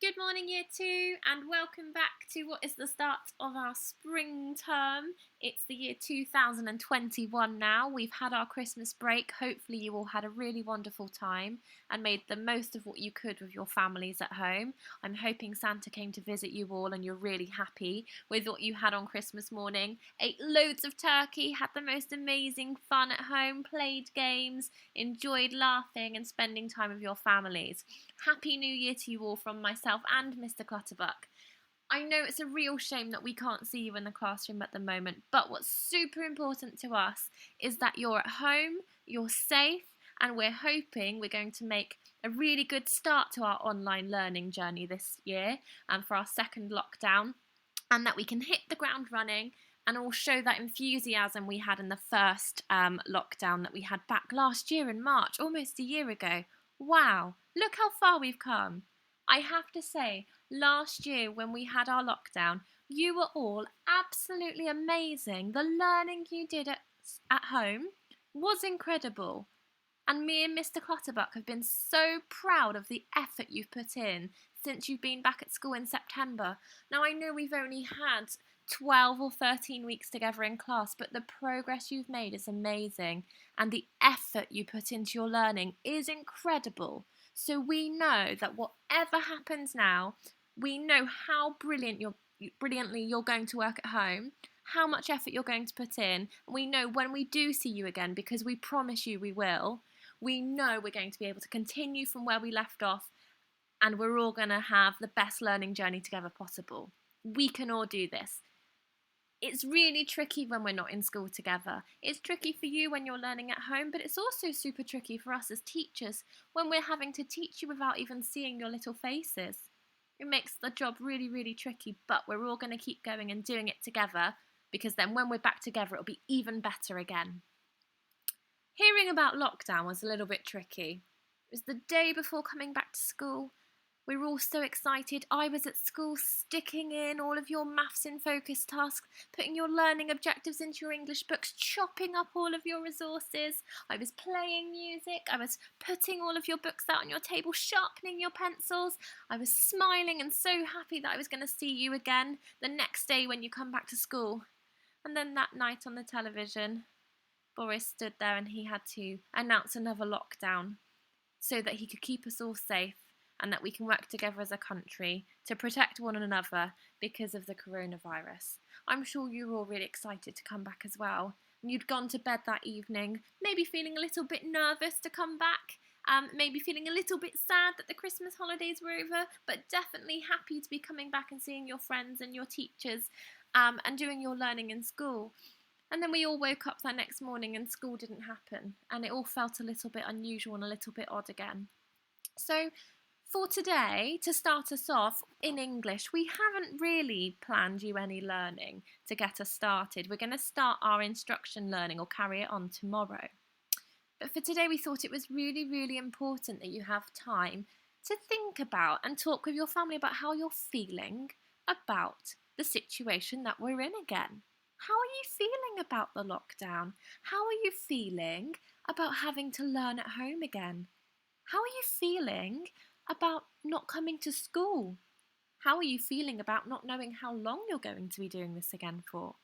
Good morning, Year 2, and welcome back to what is the start of our spring term. It's the year 2021 now. We've had our Christmas break. Hopefully you all had a really wonderful time and made the most of what you could with your families at home. I'm hoping Santa came to visit you all and you're really happy with what you had on Christmas morning. Ate loads of turkey, had the most amazing fun at home, played games, enjoyed laughing and spending time with your families. Happy New Year to you all from myself and Mr. Clutterbuck. I know it's a real shame that we can't see you in the classroom at the moment, but what's super important to us is that you're at home, you're safe, and we're hoping we're going to make a really good start to our online learning journey this year and for our second lockdown, and that we can hit the ground running and all show that enthusiasm we had in the first lockdown that we had back last year in March, almost a year ago. Wow, look how far we've come. I have to say, last year when we had our lockdown, you were all absolutely amazing. The learning you did at home was incredible. And me and Mr. Clutterbuck have been so proud of the effort you've put in since you've been back at school in September. Now, I know we've only had 12 or 13 weeks together in class, but the progress you've made is amazing and the effort you put into your learning is incredible. So we know that whatever happens now, we know how brilliantly you're going to work at home, how much effort you're going to put in. We know when we do see you again, because we promise you we will, we know we're going to be able to continue from where we left off and we're all going to have the best learning journey together possible. We can all do this. It's really tricky when we're not in school together. It's tricky for you when you're learning at home, but it's also super tricky for us as teachers when we're having to teach you without even seeing your little faces. It makes the job really, really tricky, but we're all going to keep going and doing it together because then when we're back together, it'll be even better again. Hearing about lockdown was a little bit tricky. It was the day before coming back to school. We were all so excited. I was at school sticking in all of your maths in focus tasks, putting your learning objectives into your English books, chopping up all of your resources. I was playing music. I was putting all of your books out on your table, sharpening your pencils. I was smiling and so happy that I was going to see you again the next day when you come back to school. And then that night on the television, Boris stood there and he had to announce another lockdown so that he could keep us all safe and that we can work together as a country to protect one another because of the coronavirus. I'm sure you were all really excited to come back as well. And you'd gone to bed that evening, maybe feeling a little bit nervous to come back, maybe feeling a little bit sad that the Christmas holidays were over, but definitely happy to be coming back and seeing your friends and your teachers and doing your learning in school. And then we all woke up that next morning and school didn't happen, and it all felt a little bit unusual and a little bit odd again. So for today, to start us off in English, we haven't really planned you any learning to get us started. We're going to start our instruction learning or carry it on tomorrow. But for today, we thought it was really, really important that you have time to think about and talk with your family about how you're feeling about the situation that we're in again. How are you feeling about the lockdown? How are you feeling about having to learn at home again? How are you feeling about not coming to school? How are you feeling about not knowing how long you're going to be doing this again for?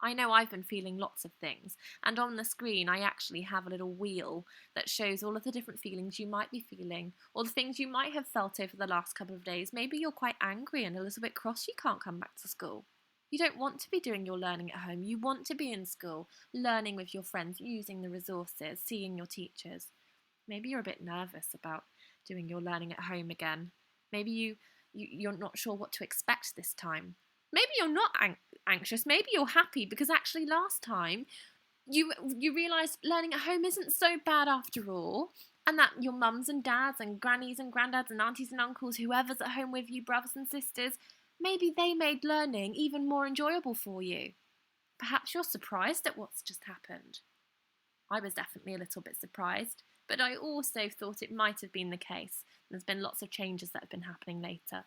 I know I've been feeling lots of things, and on the screen I actually have a little wheel that shows all of the different feelings you might be feeling, or the things you might have felt over the last couple of days. Maybe you're quite angry and a little bit cross you can't come back to school. You don't want to be doing your learning at home. You want to be in school, learning with your friends, using the resources, seeing your teachers. Maybe you're a bit nervous about doing your learning at home again. Maybe you're not sure what to expect this time. Maybe you're not anxious. Maybe you're happy because actually last time you realised learning at home isn't so bad after all, and that your mums and dads and grannies and granddads and aunties and uncles, whoever's at home with you, brothers and sisters, maybe they made learning even more enjoyable for you. Perhaps you're surprised at what's just happened. I was definitely a little bit surprised, but I also thought it might have been the case. There's been lots of changes that have been happening later.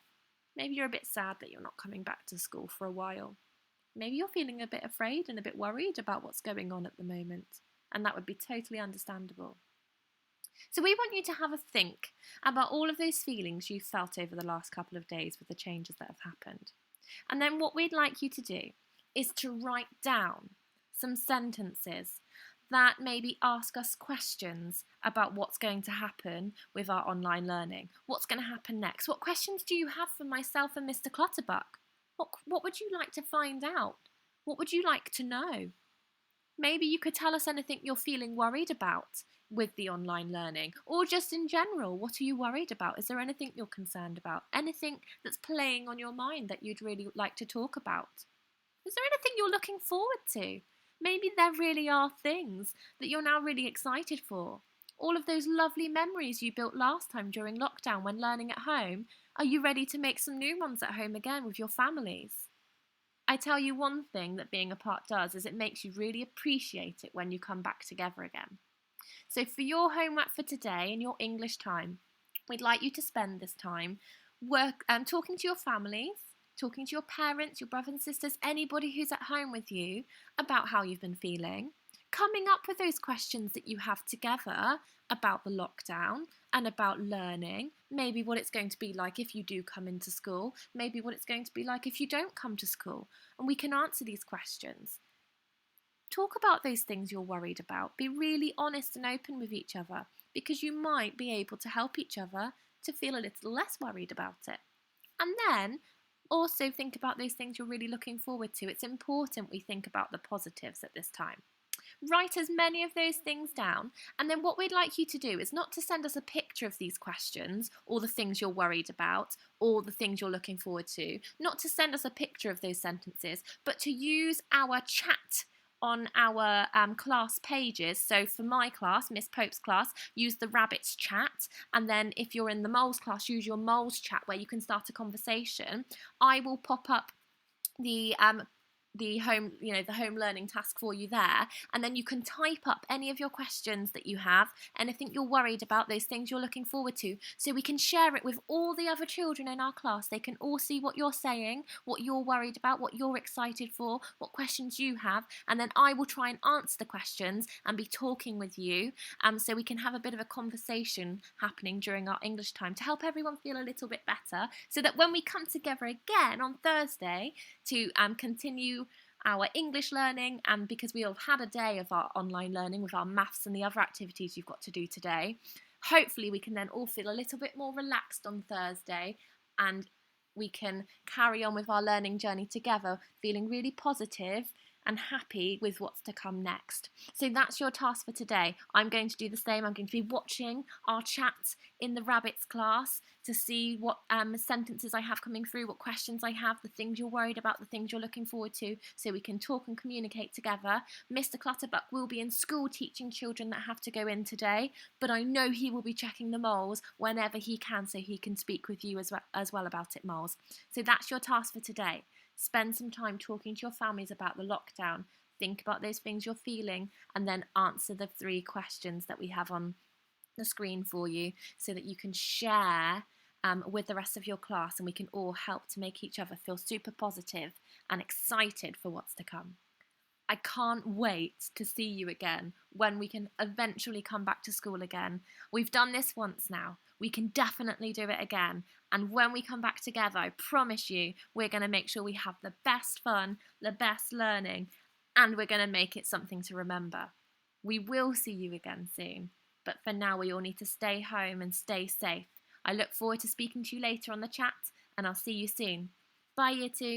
Maybe you're a bit sad that you're not coming back to school for a while. Maybe you're feeling a bit afraid and a bit worried about what's going on at the moment, and that would be totally understandable. So we want you to have a think about all of those feelings you've felt over the last couple of days with the changes that have happened. And then what we'd like you to do is to write down some sentences that maybe ask us questions about what's going to happen with our online learning. What's going to happen next? What questions do you have for myself and Mr. Clutterbuck? What would you like to find out? What would you like to know? Maybe you could tell us anything you're feeling worried about with the online learning, or just in general, what are you worried about? Is there anything you're concerned about? Anything that's playing on your mind that you'd really like to talk about? Is there anything you're looking forward to? Maybe there really are things that you're now really excited for. All of those lovely memories you built last time during lockdown when learning at home, are you ready to make some new ones at home again with your families? I tell you one thing that being apart does is it makes you really appreciate it when you come back together again. So for your homework for today and your English time, we'd like you to spend this time talking to your families, talking to your parents, your brothers and sisters, anybody who's at home with you about how you've been feeling, coming up with those questions that you have together about the lockdown and about learning, maybe what it's going to be like if you do come into school, maybe what it's going to be like if you don't come to school, and we can answer these questions. Talk about those things you're worried about. Be really honest and open with each other, because you might be able to help each other to feel a little less worried about it. And then also think about those things you're really looking forward to. It's important we think about the positives at this time. Write as many of those things down, and then what we'd like you to do is not to send us a picture of these questions or the things you're worried about or the things you're looking forward to, not to send us a picture of those sentences, but to use our chat on our class pages. So for my class, Miss Pope's class, use the rabbits chat, and then if you're in the moles class, use your moles chat where you can start a conversation. I will pop up the home learning task for you there, and then you can type up any of your questions that you have, anything you're worried about, those things you're looking forward to, so we can share it with all the other children in our class. They can all see what you're saying, what you're worried about, what you're excited for, what questions you have, and then I will try and answer the questions and be talking with you, so we can have a bit of a conversation happening during our English time to help everyone feel a little bit better, so that when we come together again on Thursday to continue our English learning, and because we have had a day of our online learning with our maths and the other activities you've got to do today, hopefully we can then all feel a little bit more relaxed on Thursday, and we can carry on with our learning journey together, feeling really positive and happy with what's to come next. So that's your task for today. I'm going to do the same. I'm going to be watching our chat in the rabbits class to see what sentences I have coming through, what questions I have, the things you're worried about, the things you're looking forward to, so we can talk and communicate together. Mr. Clutterbuck will be in school teaching children that have to go in today, but I know he will be checking the moles whenever he can, so he can speak with you as well about it, moles. So that's your task for today. Spend some time talking to your families about the lockdown. Think about those things you're feeling, and then answer the 3 questions that we have on the screen for you, so that you can share with the rest of your class, and we can all help to make each other feel super positive and excited for what's to come. I can't wait to see you again when we can eventually come back to school again. We've done this once now. We can definitely do it again. And when we come back together, I promise you, we're going to make sure we have the best fun, the best learning, and we're going to make it something to remember. We will see you again soon. But for now, we all need to stay home and stay safe. I look forward to speaking to you later on the chat, and I'll see you soon. Bye, Year 2.